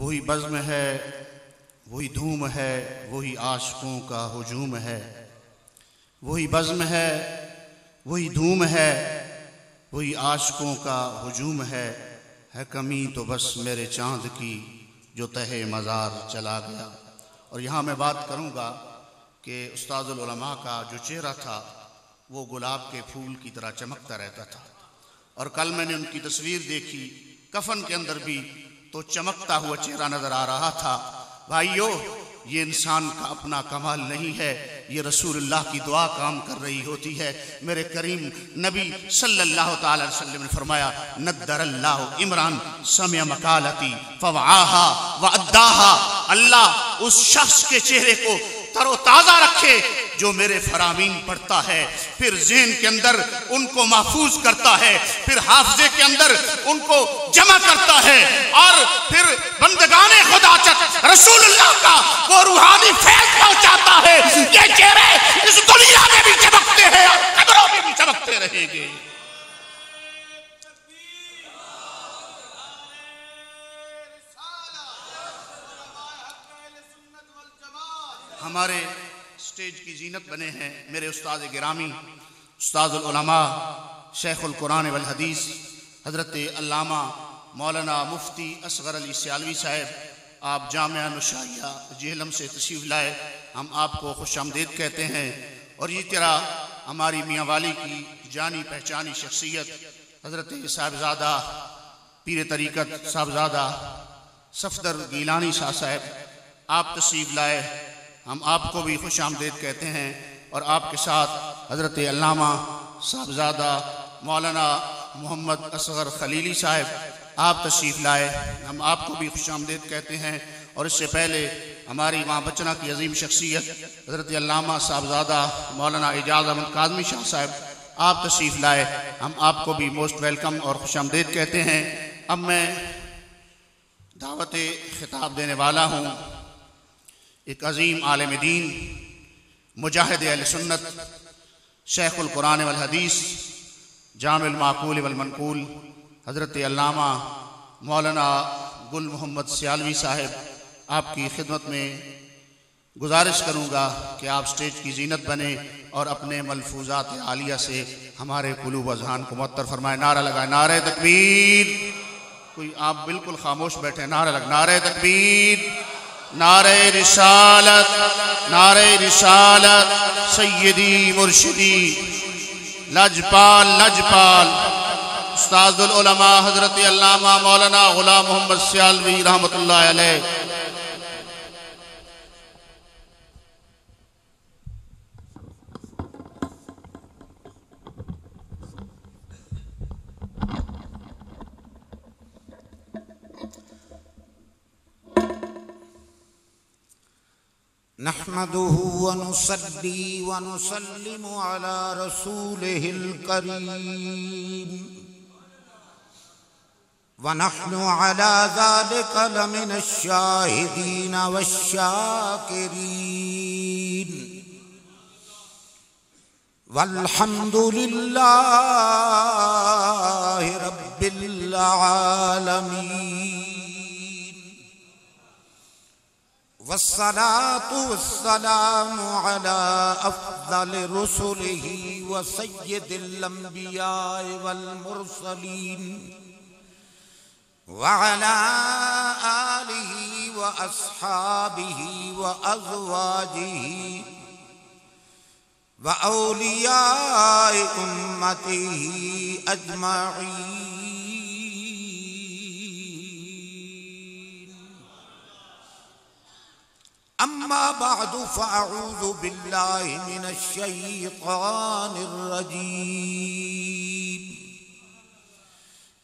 वही बज़्म है, वही धूम है, वही आशिकों का हुजूम है। वही बज़्म है, वही धूम है, वही आशिकों का हुजूम है कमी तो बस मेरे चाँद की जो तहे मज़ार चला गया। और यहाँ मैं बात करूँगा कि उस्तादुल उलमा का जो चेहरा था वो गुलाब के फूल की तरह चमकता रहता था। और कल मैंने उनकी तस्वीर देखी कफन के अंदर भी, तो चमकता हुआ चेहरा नज़र आ रहा था। भाइयों, ये इंसान का अपना कमाल नहीं है, ये रसूलुल्लाह की दुआ काम कर रही होती है। मेरे करीम नबी सल्लल्लाहु ताला अलैहि वसल्लम ने फरमाया, नद्दरल्लाहु इमरान समिया मकालती फवआहा व अद्दाहा। अल्लाह उस शख्स के चेहरे को तरोताज़ा रखे जो मेरे फरामीन पढ़ता है, फिर ज़हन के अंदर उनको महफूज करता है, फिर हाफ़िज़े के अंदर उनको जमा करता है, और फिर बंदगाने खुदा तक रसूलुल्लाह का वो रूहानी फैज़ पहुंचाता है। ये चेहरे इस दुनिया में भी चमकते हैं और कब्रों में भी चमकते रहेंगे। हमारे स्टेज की जीनत बने हैं मेरे उस्ताद गिरामी उस्तादुल उलमा शेखुल कुरान वल हदीस हज़रत अल्लामा मौलाना मुफ्ती असगर अली सियालवी साहब, आप जामिया नुशाइया जेहलम से तशरीफ़ लाए। हम आपको खुशामदीद कहते हैं। और ये तरह हमारी मियाँ वाली की जानी पहचानी शख्सियत हज़रत साहबज़ादा पीर तरीक़त साहबज़ादा सफदर गीलानी शाह साहब, आप तशरीफ़ लाए। हम आपको भी खुशामदीद कहते हैं। और आपके साथ हज़रत अल्लामा साहबज़ादा मौलाना मोहम्मद असगर खलीली साहब, आप तशरीफ़ लाए। हम आपको भी खुशामदीद कहते हैं। और इससे पहले हमारी माँ बचना की अजीम शख्सियत हज़रत अल्लामा साहबज़ादा मौलाना एजाज़ अहमद काज़मी शाह साहब, आप तशरीफ़ लाए। हम आपको भी मोस्ट वेलकम और खुशामदीद कहते हैं। अब मैं दावत खिताब देने वाला हूँ एक अजीम आलिम दीन, मुजाहिद अहले सुन्नत, शेखुल कुरान वल हदीस, जामिल माकूल वल मनकूल हज़रत अल्लामा मौलाना गुल मोहम्मद सियालवी साहब, आपकी खिदमत में गुजारिश करूँगा कि आप स्टेज की जीनत बने और अपने मलफूजात आलिया से हमारे कुलूब अज़हान को मुअत्तर फरमाए। नारा लगाए, नारे तकबीर। कोई आप बिल्कुल खामोश बैठे, नारा लग, नारे तकबीर, नारे रिसालत, नारे रिसालत, सय्यदी मुर्शिदी लजपाल लजपाल उस्तादुल उलमा हज़रत अल्लामा मौलाना गुलाम मोहम्मद सियालवी रहमतुल्लाह अलैह। नहमदुहु व नुसल्ली व नुसल्लिमु अला रसूलिहिल करीम व नहनु अला ज़ालिका लमिनश शाहिदीन वश्शाकिरीन वल्हम्दुलिल्लाहि रब्बिल आलमीन वस्सलातु वस्सलामु अला अफ़ज़ल रुसुलिही व सय्यिदिल अंबिया वल मुरसलीन व अला आलिही व अस्हाबिही व अज़वाजिही व औलियाए उम्मतिही अजमाईन। अम्मा बअदु फ़अऊज़ु बिल्लाहि मिनश शैतानिर रजीम।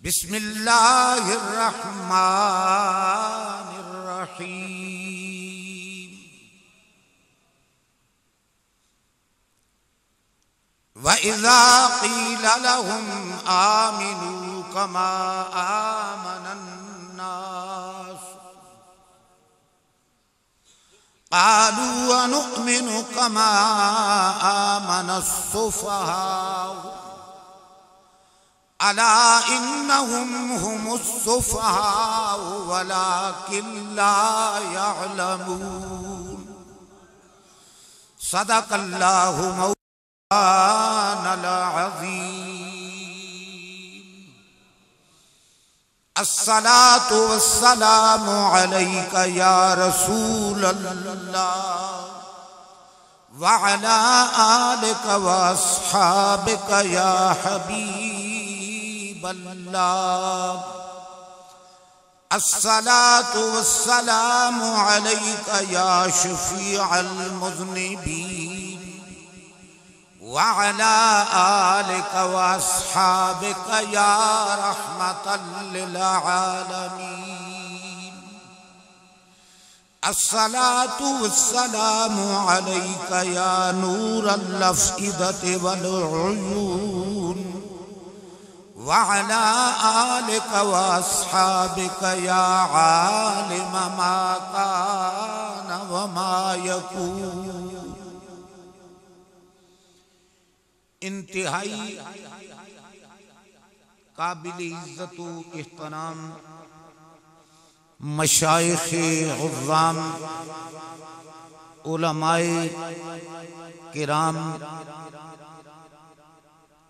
बिस्मिल्लाहिर रहमानिर रहीम। व इज़ा क़ीला लहुम आमिनू कमा आमनन नास क़ालू अनुमिनु कमा आमनस्सुफ़हा अला इन्नहुम हुमुस्सुफहा वलाकिन ला यअलमून। सदक़ल्लाहु मौलानल अज़ीम। अस्सलातु वस्सलामु अलैका या रसूलल्लाह व अला आलिका व अस्हाबिका या हबीबल्लाह। अस्सलातु वस्सलामु अलैका या शफीअल मुज़निबीन व अला आलिका व अस्हाबिका या रहमतल लिल आलमीन। अस्सलातु वस्सलामु अलैका या नूरल अफ़इदति वल उयून व अला आलिका व अस्हाबिका या आलिम मा कान व मा यकून। इंतहाई काबिल इज्जत व एहतराम मशाइख़े उज़्ज़ाम उलमाए किराम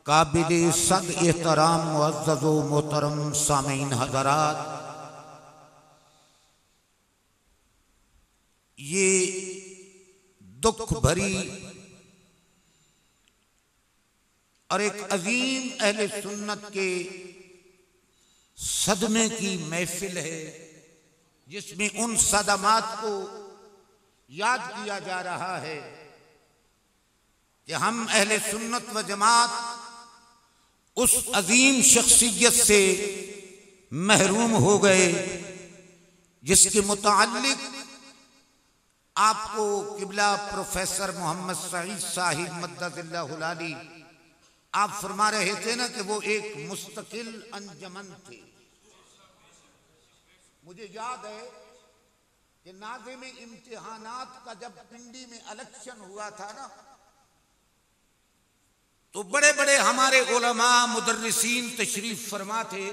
काबिल सद एहतराम मुअज़्ज़ज़ व मोहतरम सामीन हज़रात, ये दुख भरी और एक अजीम अहले सुन्नत के सदमे की महफिल है, जिसमें उन सदमात को याद किया जा रहा है कि हम अहले सुन्नत व जमात उस अजीम शख्सियत से महरूम हो गए जिसके मुताल्लिक आपको किबला प्रोफेसर मोहम्मद सईद साहिब मद्दज़िल्लाहुल आली आप फरमा रहे थे ना कि वो एक मुस्तकिल अंजमन थे। मुझे याद है कि नाज़िम इम्तिहानात का जब पिंडी में इलेक्शन हुआ था ना, तो बड़े बड़े हमारे उलमा मुदर्रिसीन तशरीफ फरमा थे,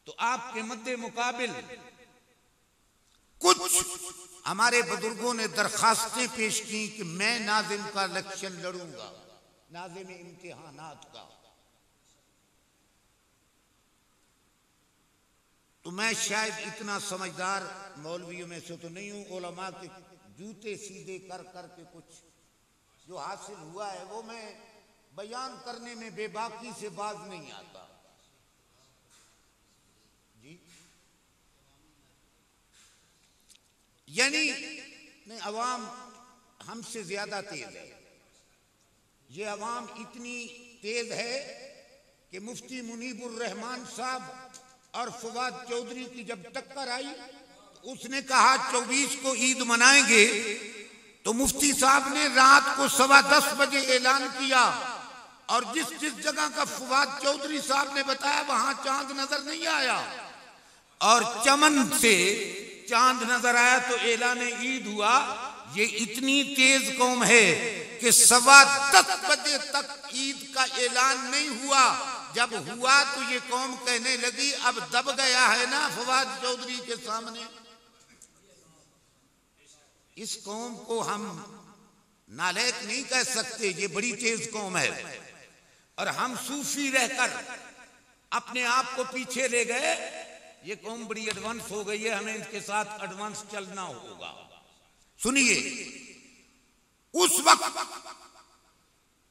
तो आपके मद्दे मुकाबिल कुछ हमारे बुजुर्गों ने दरखास्तें पेश की कि मैं नाज़िम का इलेक्शन लड़ूंगा, नाज़िम इम्तिहानात का। तो मैं शायद इतना समझदार मौलवियों में से तो नहीं हूं, उलमा के जूते सीधे कर कर के कुछ जो हासिल हुआ है वो मैं बयान करने में बेबाकी से बाज नहीं आता जी। यानी नहीं, अवाम हमसे ज्यादा तेज है। ये अवाम इतनी तेज है कि मुफ्ती मुनीबुर रहमान साहब और फवाद चौधरी की जब टक्कर आई, उसने कहा 24 को ईद मनाएंगे, तो मुफ्ती साहब ने रात को 10:15 बजे ऐलान किया, और जिस जिस जगह का फवाद चौधरी साहब ने बताया वहां चांद नजर नहीं आया, और चमन से चांद नजर आया तो ऐलान ईद हुआ। ये इतनी तेज कौम है कि 10:15 बजे तक ईद का ऐलान नहीं हुआ। जब हुआ तो ये कौम कहने लगी अब दब गया है ना फवाद चौधरी के सामने। इस कौम को हम नालायक नहीं कह सकते, ये बड़ी तेज कौम है। और हम सूफी रहकर अपने आप को पीछे ले गए। ये कौम बड़ी एडवांस हो गई है, हमें इसके साथ एडवांस चलना होगा। सुनिए, उस वक्त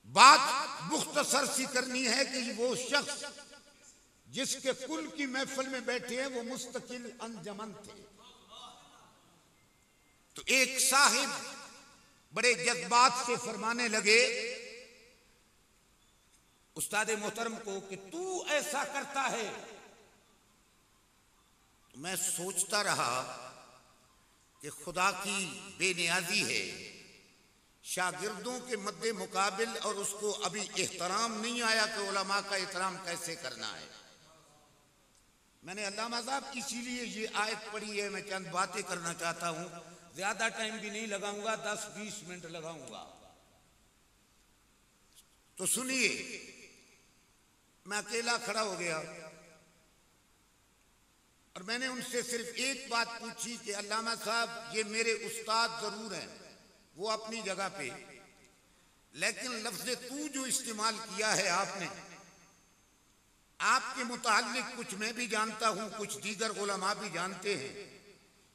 बात मुख्तसर सी करनी है कि वो शख्स जिसके कुल की महफिल में बैठे हैं वो मुस्तकिल अंजमन थे। तो एक साहिब बड़े जज्बात से फरमाने लगे उस्ताद मोहतरम को कि तू ऐसा करता है। मैं सोचता रहा कि खुदा की बेनियाजी है, शागिर्दों के मद्दे मुकाबिल, और उसको अभी एहतराम नहीं आया कि उलमा का एहतराम कैसे करना है। मैंने अल्लामा साहब इसीलिए ये आयत पढ़ी है। मैं चंद बातें करना चाहता हूं, ज्यादा टाइम भी नहीं लगाऊंगा, 10-20 मिनट लगाऊंगा। तो सुनिए, मैं अकेला खड़ा हो गया और मैंने उनसे सिर्फ एक बात पूछी कि अल्लामा साहब, ये मेरे उस्ताद जरूर हैं, वो अपनी जगह पे, लेकिन लफ्ज़ तू जो इस्तेमाल किया है आपने, आपके मुताल्लिक कुछ मैं भी जानता हूं, कुछ दीगर उलमा भी जानते हैं,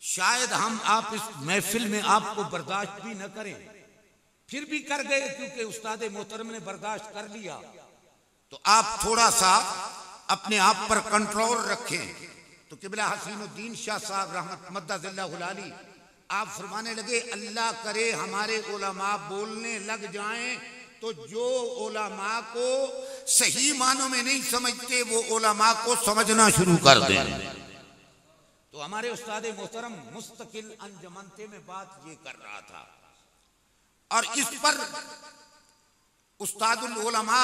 शायद हम आप इस महफिल में आपको बर्दाश्त भी न करें, फिर भी कर गए क्योंकि उस्ताद मोहतरम ने बर्दाश्त कर लिया। तो आप थोड़ा सा अपने आप पर कंट्रोल रखें। तो किबला हसीनुद्दीन शाह साहब रहमत मद्दज़िल्लाहुल आली आप फरमाने लगे, अल्लाह करे हमारे उलमा बोलने लग जाएं तो जो उलमा को सही मानों में नहीं समझते वो उलमा को समझना शुरू कर दें। तो हमारे उस्ताद मोहतरम मुस्तकिल अंजमनते में बात ये कर रहा था और इस पर उस्तादुल उलमा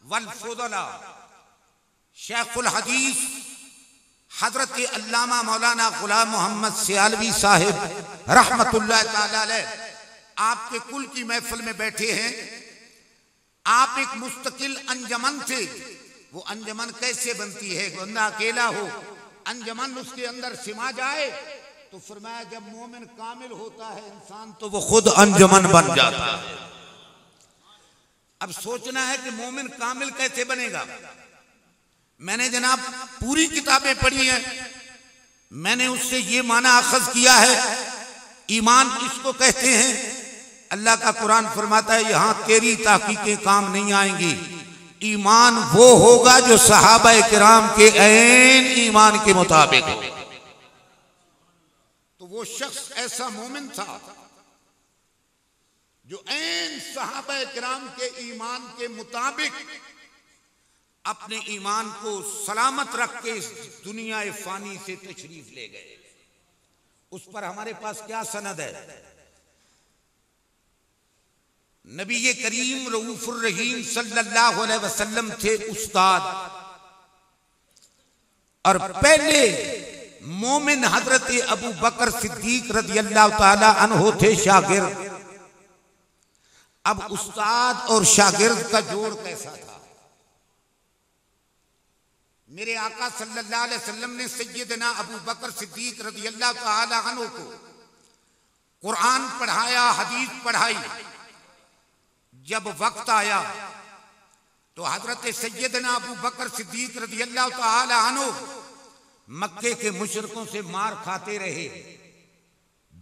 वल फुदला शेखुल हदीस हजरत अल्लामा मौलाना गुलाम मोहम्मद सियालवी साहिब रहमतुल्लाह ताला अलैह आपके कुल की महफिल में बैठे हैं। आप एक मुस्तकिल अंजमन थे। वो अंजमन कैसे बनती है? बंदा अकेला हो, अंजमन उसके अंदर सिमा जाए तो फरमाया जब मोमिन कामिल होता है इंसान तो वो खुद अंजमन बन जाता है। अब सोचना है कि मोमिन कामिल कैसे बनेगा। मैंने जनाब पूरी किताबें पढ़ी हैं, मैंने उससे ये माना अखज़ किया है, ईमान किसको कहते हैं। अल्लाह का कुरान फरमाता है यहां तेरी ताकीकें काम नहीं आएंगी, ईमान वो होगा जो सहाबा किराम के ऐन ईमान के मुताबिक हो। तो वो शख्स ऐसा मोमिन था जो ऐन सहाबा किराम के ईमान के मुताबिक अपने ईमान को सलामत रख के इस दुनिया फानी से तशरीफ ले गए। उस पर हमारे पास क्या सनद है? नबी करीम रऊफुर रहीम सल्लल्लाहु अलैहि वसल्लम थे उस्ताद, और पहले मोमिन हजरत अबू बकर सिद्दीक रज़ियल्लाहु ताला अन्हु थे शागिर्द। अब उस्ताद और शागिर्द का जोड़ कैसा था? मेरे आका सल्लल्लाहु अलैहि वसल्लम ने सैयदना अबू बकर सिद्दीक रज़ियल्लाहु ताला अन्हु को कुरान पढ़ाया, हदीस पढ़ाई। जब वक्त आया तो हजरत सैयदना अबू बकर सिद्दीक रज़ियल्लाहु ताला अन्हु मक्के के मुशरिकों से मार खाते रहे,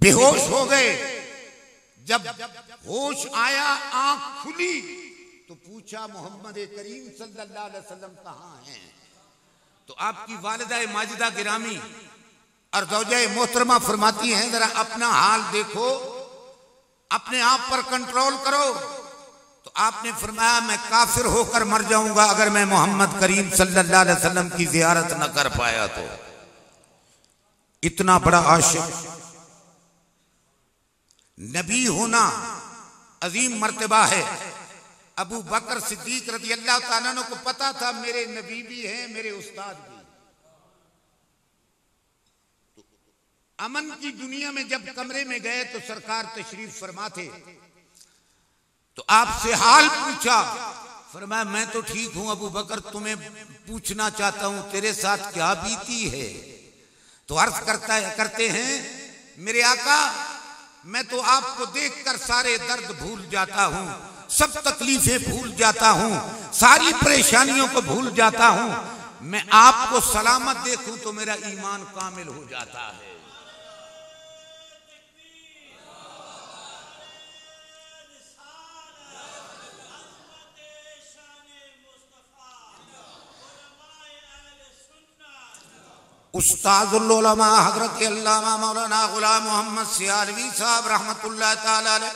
बेहोश हो गए। जब होश आया, आंख खुली तो पूछा मोहम्मद करीम सल्लल्लाहु अलैहि वसल्लम कहां हैं? तो आपकी वालिदा माजिदा गिरामी और ज़ौजा मोहतरमा फरमाती हैं जरा अपना हाल देखो, अपने आप पर कंट्रोल करो। तो आपने फरमाया मैं काफिर होकर मर जाऊंगा अगर मैं मोहम्मद करीम सल्लल्लाहु अलैहि वसल्लम की ज़ियारत न कर पाया तो। इतना बड़ा आशिक नबी होना अजीम मर्तबा है। अबू बकर सिद्दीक रज़ियल्लाहु ताला अन्हु को पता था मेरे नबी भी हैं, मेरे उस्ताद भी। तो अमन की दुनिया में जब कमरे में गए तो सरकार तशरीफ फरमा थे, तो आपसे हाल पूछा। फरमाया मैं तो ठीक हूं अबू बकर, तुम्हें पूछना चाहता हूं तेरे साथ क्या बीती है। तो अर्ज करते हैं मेरे आका मैं तो आपको देखकर सारे दर्द भूल जाता हूं, सब तकलीफें भूल जाता हूं, सारी परेशानियों को भूल जाता हूं। मैं आपको सलामत देखूं तो मेरा ईमान कामिल हो जाता है। उस्तादुल उलमा हजरत अल्लामा मौलाना गुलाम मोहम्मद सियालवी साहब रहमतुल्लाह ताला अलैह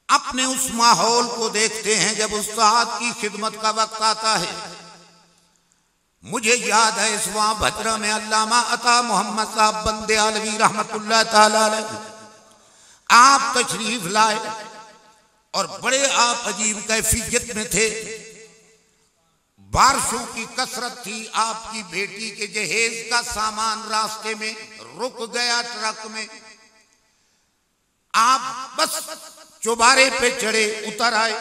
अपने उस माहौल को देखते हैं जब उस्ताद की खिदमत का वक्त आता है। मुझे याद है इस वहां भद्रा में अल्लामा अता मोहम्मद साहब बंदे आलवी रहमतुल्लाह ताला अलैह आप तशरीफ लाए और बड़े आप अजीब कैफियत में थे। बारिशों की कसरत थी, आपकी बेटी के जहेज का सामान रास्ते में रुक गया ट्रक में। आप बस चौबारे पे चढ़े, उतर आए,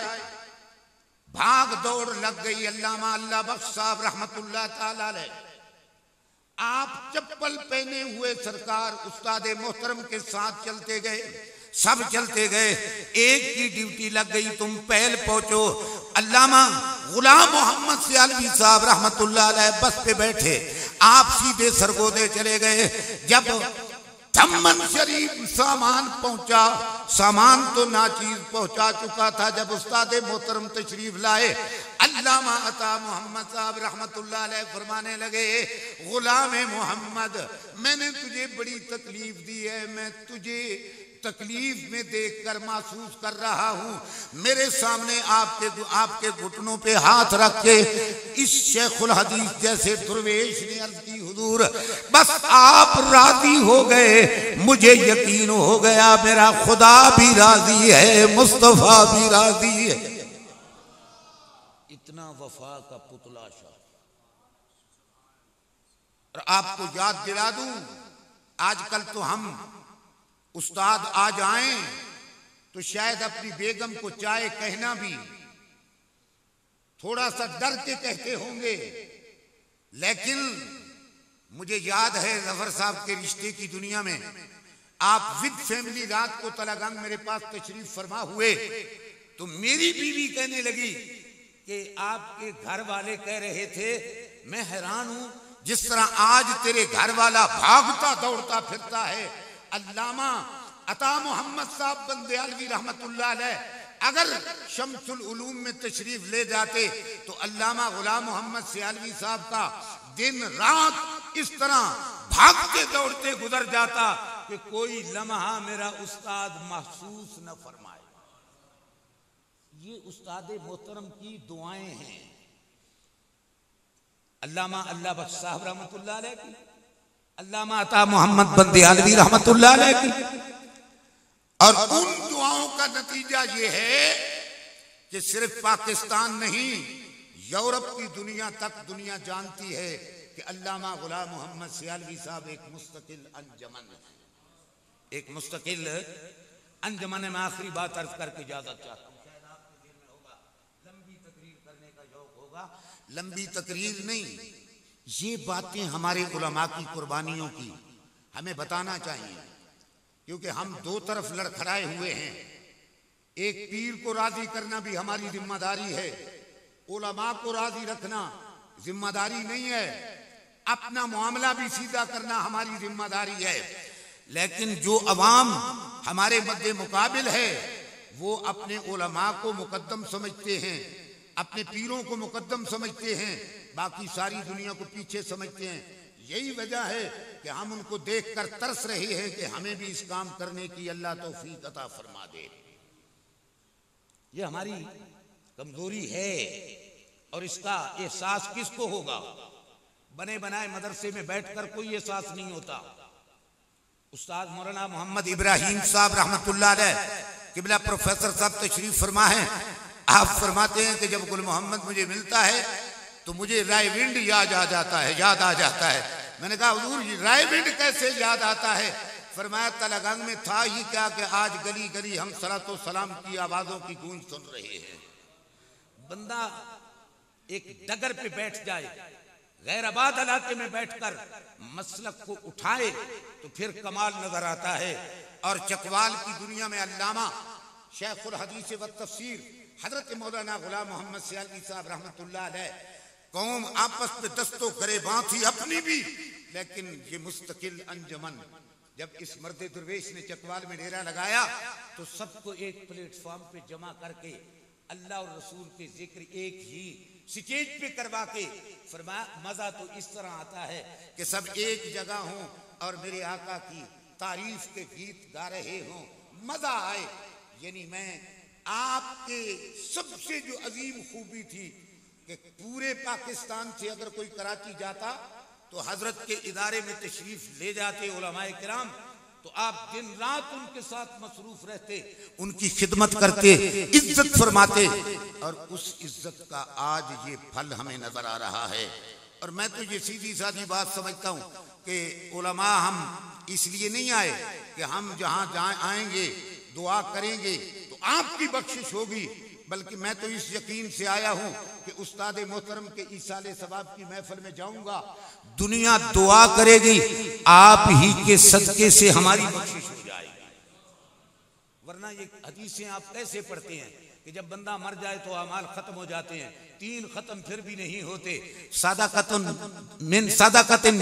भाग दौड़ लग गई। अल्लामा अल्लाह बख्श साहब रहमतुल्लाह ताला अलैह, आप चप्पल पहने हुए सरकार उस्ताद मोहतरम के साथ चलते गए, सब चलते गए। एक की ड्यूटी लग गई, तुम पहल पहुंचो। अल्लामा गुलाम मोहम्मद सियालवी साहब रहमतुल्लाह अलैह बस पे बैठे, आप सीधे सरगोदे चले गए। जब दम्मन शरीफ सामान पहुंचा, सामान तो नाचीज पहुंचा चुका था। जब उस्ताद मोहतरम तशरीफ लाए, अल्लामा अता मोहम्मद साहब रहमतुल्लाह अलैह फरमाने लगे, गुलाम मोहम्मद, मैंने तुझे बड़ी तकलीफ दी है, मैं तुझे तकलीफ में देखकर महसूस कर रहा हूं। मेरे सामने आपके घुटनों पे हाथ रख के इस शेखुल हदीस जैसे दुर्वेश ने अर्ज की, हुजूर बस आप राजी हो गए, मुझे यकीन हो गया मेरा खुदा भी राजी है, मुस्तफा भी राजी है। इतना वफा का पुतला शाह। और आपको याद दिला दूं, आजकल तो हम उस्ताद आ जाएं तो शायद अपनी बेगम को चाय कहना भी थोड़ा सा डर के कहते होंगे, लेकिन मुझे याद है जफर साहब के रिश्ते की दुनिया में आप विद फैमिली रात को तलागंग मेरे पास तशरीफ फरमा हुए, तो मेरी बीवी कहने लगी कि आपके घर वाले कह रहे थे, मैं हैरान हूं जिस तरह आज तेरे घर वाला भागता दौड़ता फिरता है। अल्लामा अता मोहम्मद साहब बंदेयालवी रहमतुल्लाह अलैह अगर शम्सुल उलूम में तशरीफ ले जाते तो अल्लामा गुलाम मोहम्मद सियालवी साहब का दिन रात इस तरह भागते दौड़ते गुजर जाता कि कोई लम्हा मेरा उस्ताद महसूस न फरमाए। ये उस्ताद मोहतरम की दुआएं हैं। अल्लामा अल्लाह बख्श साहब रहमतुल्लाह अलैह की, अल्लामा अता मोहम्मद बंदेयालवी रहमतुल्लाह अलैह की, और उन दुआओं का नतीजा ये है कि सिर्फ पाकिस्तान नहीं, यूरोप की दुनिया तक दुनिया जानती है कि अल्लामा गुलाम मोहम्मद सियालवी साहब एक मुस्तकिल अंजमन है। एक मुस्तकिल अंजमन में आखिरी बात अर्ज करके इजाजत चाहता हूं, शायद आपके दिल में होगा लंबी तकरीर करने का शौक होगा, लंबी तकरीर नहीं, ये बातें हमारे उलमा की कुर्बानियों की हमें बताना चाहिए, क्योंकि हम दो तरफ लड़खड़ाए हुए हैं। एक पीर को राजी करना भी हमारी जिम्मेदारी है, उलमा को राजी रखना जिम्मेदारी नहीं है, अपना मामला भी सीधा करना हमारी जिम्मेदारी है। लेकिन जो अवाम हमारे मद्दे मुकाबिल है वो अपने उलमा को मुकद्दम समझते हैं, अपने पीरों को मुकद्दम समझते हैं, बाकी सारी दुनिया को पीछे समझते हैं। यही वजह है कि हम उनको देखकर तरस रहे हैं कि हमें भी इस काम करने की अल्लाह तौफीक अता फरमा दे। ये हमारी कमजोरी है और इसका एहसास किसको होगा? बने बनाए मदरसे में बैठकर कोई एहसास नहीं होता। उस्ताद मौलाना मोहम्मद इब्राहिम साहब रहमतुल्लाह अलैह किबला प्रोफेसर साहब तशरीफ फरमा है। आप फरमाते हैं कि जब गुल मोहम्मद मुझे मिलता है तो मुझे रायविंड याद आ जाता है। मैंने कहा हुजूर ये रायविंड कैसे याद आता है? फरमाया तलागंग में था ही क्या कि आज गली गली हम सलातो सलाम की आवाजों की गूंज सुन रहे हैं। बंदा एक डगर पे बैठ जाए, गैराबाद इलाके में बैठकर मसलक को उठाए तो फिर कमाल नजर आता है। और चकवाल की दुनिया में अल्लामा शेखुल हदीस व तफसीर हजरत मौलाना गुलाम मोहम्मद सियालवी साहब रहमतुल्लाह अलैह, कौम आपस में दस्तों करे बात ही अपनी भी, लेकिन ये मुस्तकिल अंजमन जब इस मर्द दुर्वेश ने चकवाल में डेरा लगाया तो सबको एक प्लेटफॉर्म पे जमा करके अल्लाह और रसूल के जिक्र एक ही स्टेज पे करवा के फरमाया मजा तो इस तरह आता है कि सब एक जगह हों और मेरे आका की तारीफ के गीत गा रहे हों, मजा आए। यानी मैं आपके सबसे जो अजीम खूबी थी कि पूरे पाकिस्तान से अगर कोई कराची जाता तो हजरत के इदारे में तशरीफ ले जाते उलमाए किराम, तो आप दिन रात उनके साथ मसरूफ रहते, उनकी खिदमत करते, इज्जत फरमाते, और उस इज्जत का आज ये फल हमें नजर आ रहा है। और मैं तो ये सीधी सादी बात समझता हूँ कि उलमा हम इसलिए नहीं आए कि हम जहाँ आएंगे दुआ करेंगे तो आपकी बख्शिश होगी, बल्कि मैं तो इस यकीन से आया हूं कि उस्ताद मोहतरम के इसाले सवाब की महफिल में जाऊंगा, दुनिया दुआ करेगी, आप ही के सदके से हमारी बख्शिश हो जाएगी। वरना ये हदीसें आप कैसे पढ़ते हैं कि जब बंदा मर जाए तो अमाल खत्म हो जाते हैं, 3 खत्म फिर भी नहीं होते। सदक़तुन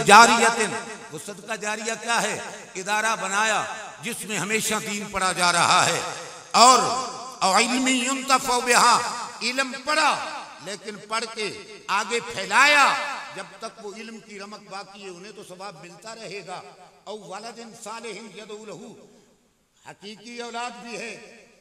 जारियतिन, वो सदका जारिया क्या है? इदारा बनाया जिसमें हमेशा दीन पढ़ा जा रहा है, और इल्मी युंतफ़अ बिहा, इल्म पढ़ा लेकिन पढ़ के आगे फैलाया, जब तक वो इल्म की रमक बाकी है उन्हें तो सवाब मिलता रहेगा। और वलदिन सालिहिन यदऊ लहू, हकीकी औलाद भी है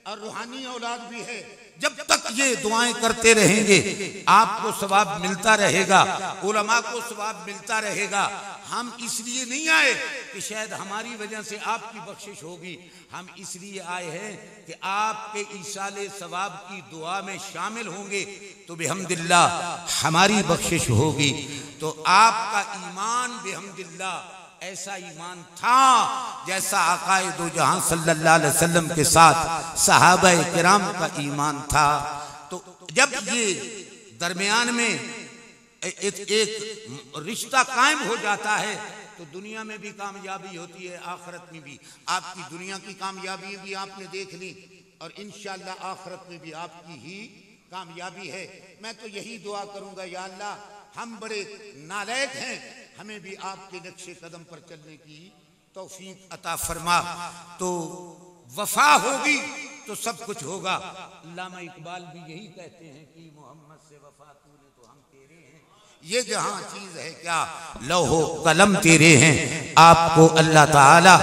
और रूहानी औलाद भी है, जब तक ये दुआएं करते रहेंगे आपको सवाब मिलता रहेगा, उलमा को सवाब मिलता रहेगा। हम इसलिए नहीं आए कि शायद हमारी वजह से आपकी बख्शिश होगी, हम इसलिए आए हैं कि आपके ईसाले सवाब की दुआ में शामिल होंगे तो बिहम्दिल्लाह हमारी बख्शिश होगी। तो आपका ईमान बिहम्दिल्लाह ऐसा ईमान था जैसा आकाए दो जहां सल्लल्लाहु अलैहि वसल्लम के साथ सहाबा किराम का ईमान था। तो जब ये दरमियान में एक रिश्ता कायम हो जाता है तो दुनिया में भी कामयाबी होती है, आखिरत में भी। आपकी दुनिया की कामयाबी भी आपने देख ली और इंशाअल्लाह आखिरत में भी आपकी ही कामयाबी है। मैं तो यही दुआ करूंगा, या अल्लाह हम बड़े नालायक हैं, हमें भी आपके नक्शे कदम पर चलने की तौफीक अता फरमा। तो वफा होगी तो सब कुछ होगा। अल्लामा इकबाल भी यही कहते हैं कि मोहम्मद से वफा तूने तो हम तेरे हैं, ये जहां चीज है क्या लौहो कलम तेरे हैं। आपको अल्लाह ताला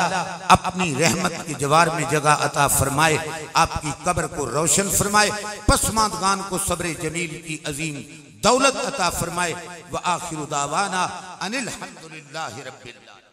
अपनी रहमत के जवार में जगह अता फरमाए, आपकी कब्र को रोशन फरमाए, पसमानदगान को सब्र जमील की अजीम दौलत अता फरमाए। व आखिरु दावाना अनिल हम्दुलिल्लाहि रब्बिल आलमीन।